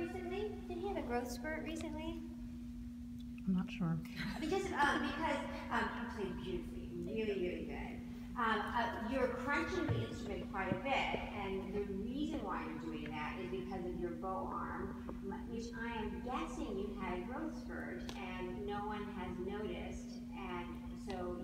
recently? Did he have a growth spurt recently? I'm not sure. Because you played beautifully, really, really good. You're crunching the instrument quite a bit, and the reason why you're doing that is because of your bow arm, which I am guessing you had a growth spurt, and no one has noticed, and so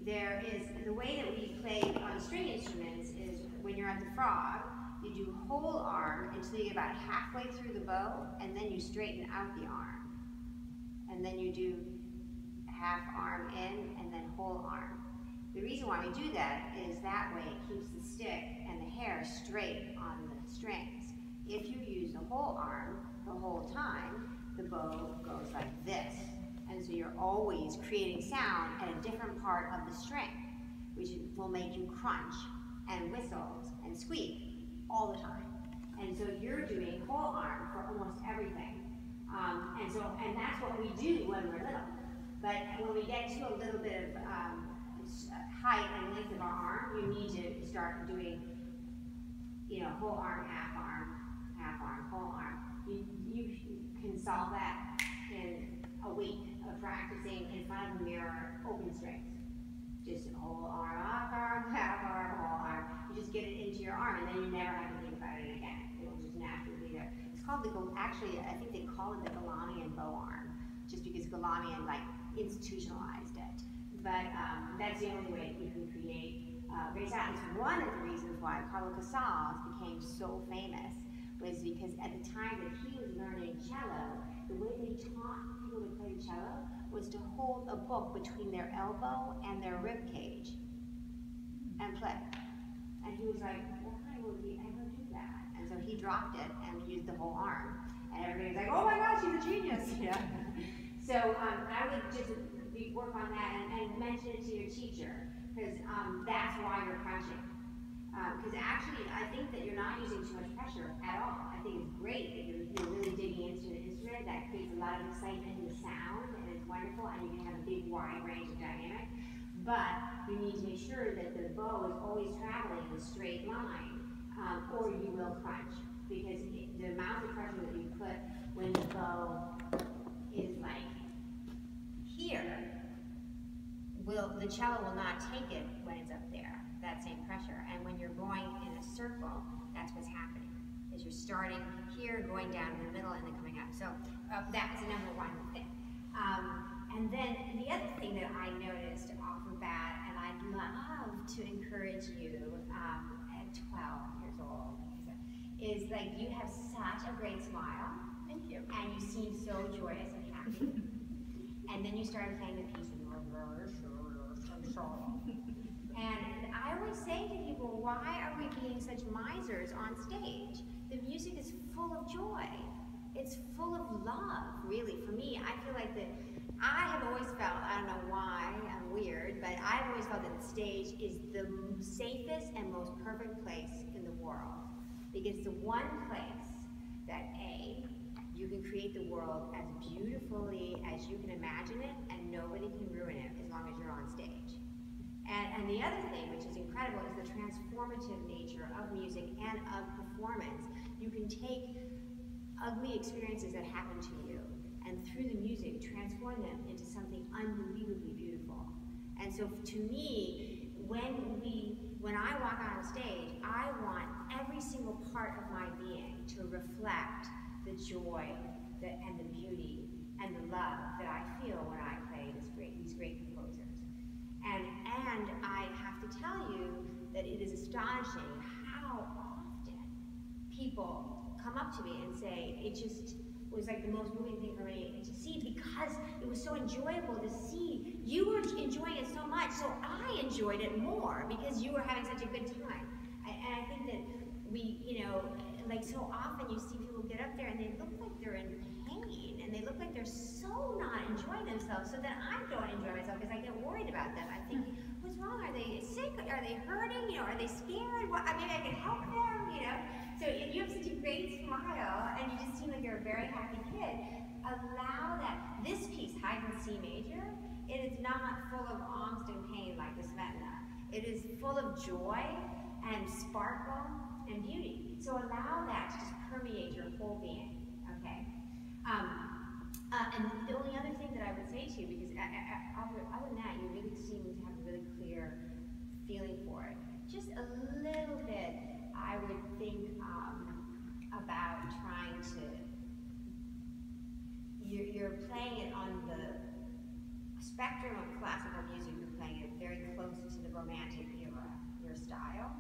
there is, the way that we play on string instruments is when you're at the frog, you do whole arm until you get about halfway through the bow, and then you straighten out the arm. And then you do half arm in, and then whole arm. The reason why we do that is that way it keeps the stick and the hair straight on the strings. If you use the whole arm the whole time, the bow goes like this. And so you're always creating sound at a different part of the string, which will make you crunch and whistle and squeak all the time. And so you're doing whole arm for almost everything. And that's what we do when we're little. But when we get to a little bit of height and length of our arm, you need to start doing, whole arm, half arm, whole arm. You can solve that in a week of practicing in front of a mirror, open strings. Just whole arm, half arm, whole arm. You just get it into your arm, and then you never have to think about it again. It will just naturally be there. It's called actually, I think they call it the Galamian bow arm, just because Galamian institutionalized it. But that's the only way you can create great sound. It's one of the reasons why Carlo Casals became so famous, was because at the time that he was learning cello, the way they taught people to play the cello was to hold a book between their elbow and their rib cage and play. And he was like, why would we ever do that? And so he dropped it and used the whole arm. And everybody's like, oh my gosh, he's a genius. So I would just work on that and mention it to your teacher, because that's why you're crunching. Because actually, I think that you're not using too much pressure at all. I think it's great that you're really digging into an instrument. That creates a lot of excitement in the sound, and it's wonderful, and you can have a big, wide range of dynamic. But you need to make sure that the bow is always traveling in a straight line, or you will crunch. Because the amount of pressure that you put when the bow is like here, the cello will not take it when it's up there, that same pressure. And when you're going in a circle, that's what's happening, is you're starting here, going down in the middle, and then coming up. So that's the number one thing. And then the other thing that I noticed off the bat, and I'd love to encourage you at 12 years old, is like you have such a great smile. Thank you. And you seem so joyous and happy. And then you started playing the piece and you were very sorrow. And I always say to people, why are we being such misers on stage? The music is full of joy. It's full of love, really. For me, I feel like that I have always felt, I don't know why, I'm weird, but I've always felt that the stage is the safest and most perfect place in the world. Because it's the one place that A, you can create the world as beautifully as you can imagine it, and nobody can ruin it as long as you're on stage. And the other thing, which is incredible, is the transformative nature of music and of performance. You can take ugly experiences that happen to you, and through the music, transform them into something unbelievably beautiful. And so to me, when I walk out on stage, I want every single part of my being to reflect the joy and the beauty and the love that I feel when I play these great composers. And I have to tell you that it is astonishing how often people come up to me and say, it just was like the most moving thing for me to see, because it was so enjoyable to see. You were enjoying it so much, so I enjoyed it more because you were having such a good time. And I think that like so often you see people get up there and they look like they're in pain, and they look like they're so not enjoying themselves, so that I don't enjoy myself because I get worried about them. I think, what's wrong? Are they sick? Are they hurting? Are they scared? Maybe I can help them, So you have such a great smile, and you just seem like you're a very happy kid. Allow that. This piece, Haydn C major, it is not full of angst and pain like the Smetana. It is full of joy and sparkle and beauty. So allow that to just permeate your whole being, okay? And the only other thing that I would say to you, because other than that, you really seem to have a really clear feeling for it. Just a little bit, I would think about trying to, you're playing it on the spectrum of classical music, you're playing it very close to the Romantic era, your style,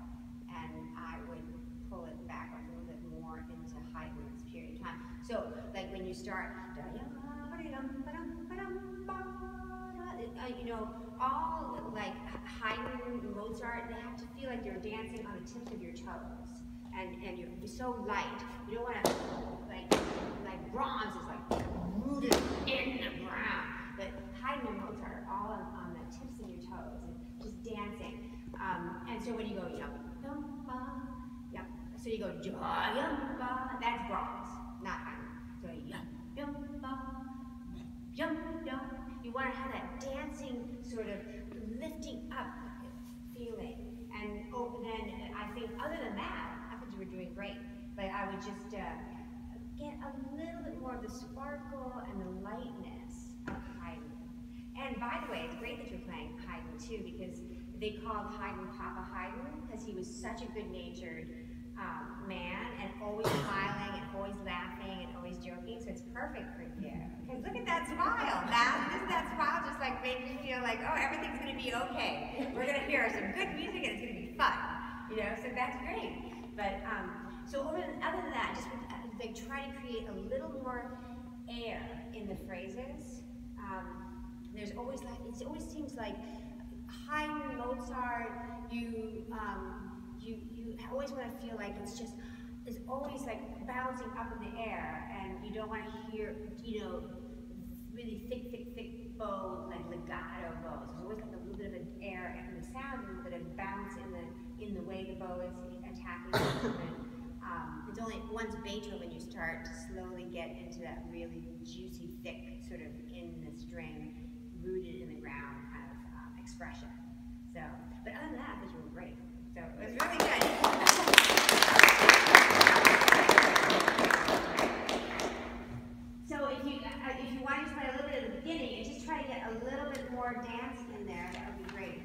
and I would pull it back a little bit more into Haydn's period of time. So, like when you start, you know, all like Haydn, Mozart, they have to feel like you're dancing on the tips of your toes, and you're so light. You don't want to like Brahms is like rooted in the ground, but Haydn and Mozart are all on the tips of your toes and just dancing. And so when you go yum yum ba, yum, so you go yum ba, that's Brahms, not Haydn. So yum yum ba, yum yum. You want to have that dancing sort of lifting up feeling, and then I think other than that, I think you were doing great. But I would just get a little bit more of the sparkle and the lightness of Haydn. And by the way, it's great that you're playing Haydn too, because they called Haydn Papa Haydn because he was such a good-natured man, and always smiling and always laughing and always joking. So it's perfect for you. Because look at that smile. Isn't that smile just like making you feel like, oh, everything's going to be okay. We're going to hear some good music and it's going to be fun. You know, so that's great. But so other than that, just like try to create a little more air in the phrases. There's always like, it always seems like Haydn, Mozart, you always want to feel like it's always like bouncing up in the air, and you don't want to hear, you know, really thick bows, like legato bows. There's always like a little bit of an air in the sound, and a little bit of bounce in the way the bow is attacking the instrument. It's only once Beethoven you start to slowly get into that really juicy, thick, sort of in the string, rooted in the ground kind of expression. So, but other than that, I think you were great. So it was really good. So if you want to just play a little bit at the beginning and just try to get a little bit more dance in there, that would be great.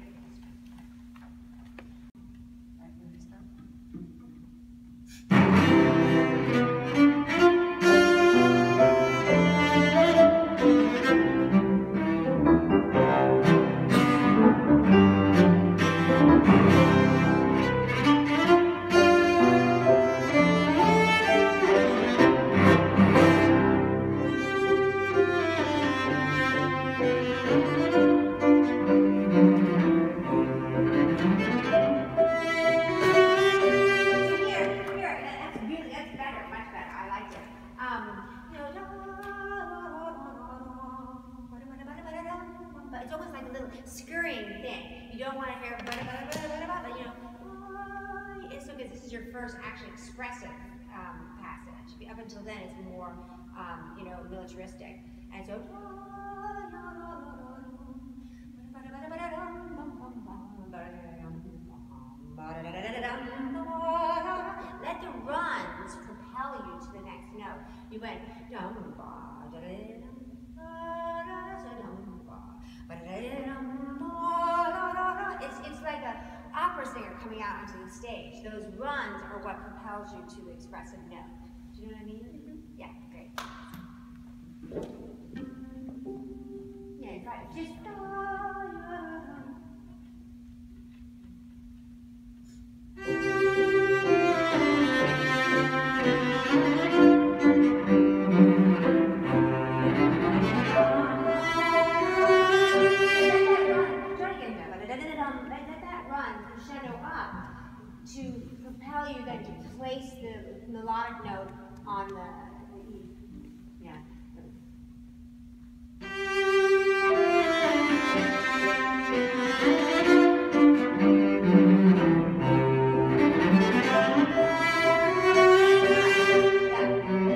It's almost like a little scurrying thing. You don't want to hear, but you know, it's so good. This is your first actually expressive passage. Up until then, it's more, you know, militaristic. And so, let the runs propel you to the next note. You went, it's like an opera singer coming out onto the stage. Those runs are what propels you to the expressive note. Do you know what I mean? Mm-hmm. Yeah, great. Yeah, right. Just to propel you then to place the melodic note on the E. Yeah.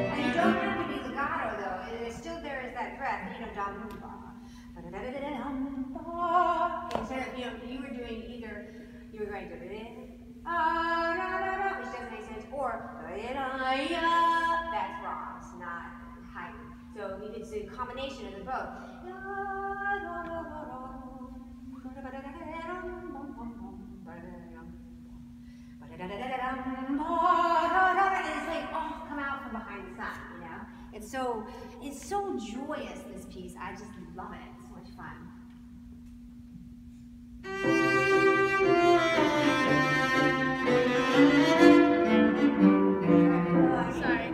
And you don't have to be legato though. It's still there is that breath, you know, dum instead of, you were doing either, you were going to which doesn't make sense, or that's Ross, not Haydn. So it's a combination of the both. And it's like, oh, come out from behind the sun, you know? It's so joyous, this piece. I just love it. It's so much fun. Sorry.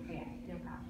Yeah, no problem.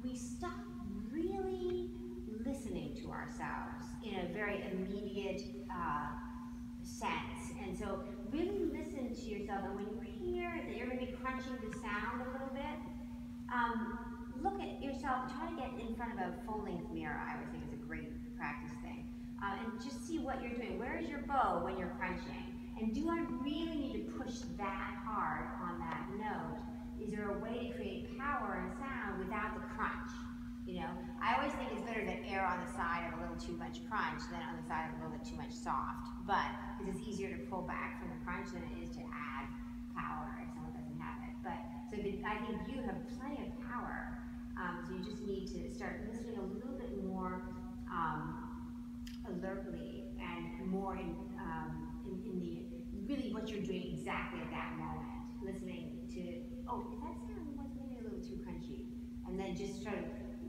We stop really listening to ourselves in a very immediate sense. And so really listen to yourself. And when you hear that you're going to be crunching the sound a little bit, look at yourself. Try to get in front of a full-length mirror. I always think is a great practice thing. And just see what you're doing. Where is your bow when you're crunching? And do I really need to push that hard on that note? Is there a way to create power and sound without the crunch? You know, I always think it's better to err on the side of a little too much crunch than on the side of a little bit too much soft. But because it's easier to pull back from the crunch than it is to add power if someone doesn't have it. But so I think you have plenty of power. So you just need to start listening a little bit more alertly and more in the really what you're doing exactly at that moment. Listening to, oh, that sound was maybe a little too crunchy. And then just sort of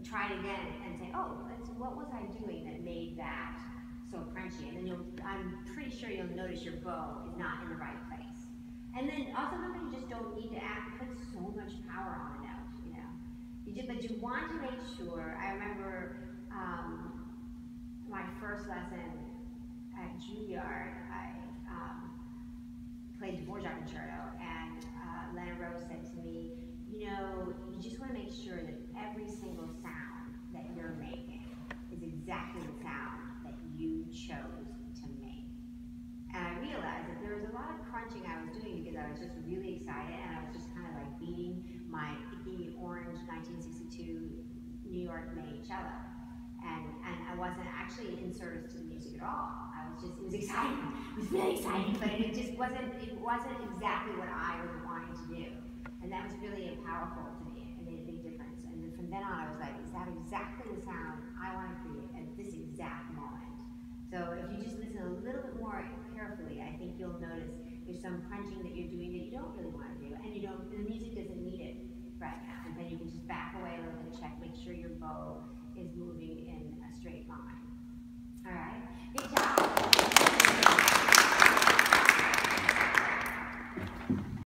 try it again and say, oh, what was I doing that made that so crunchy? And then I'm pretty sure you'll notice your bow is not in the right place. And then also remember, you just don't need to put so much power on a note, you know. But you want to make sure, I remember my first lesson at Juilliard, I played Dvorak concerto, and Leonard Rose said to me, you know, you just want to make sure that every single sound that you're making is exactly the sound that you chose to make. And I realized that there was a lot of crunching I was doing because I was just really excited, and I was just kind of like beating my Icky Orange 1962 New York made cello. And I wasn't actually in service to the music at all. It was exciting. It was really exciting, but it wasn't exactly what I was wanting to do. And that was really powerful to me. It made a big difference. And then from then on, I was like, is that exactly the sound I want to create at this exact moment? So if you just listen a little bit more carefully, I think you'll notice there's some crunching that you're doing that you don't really want to do, and the music doesn't need it right now. And then you can just back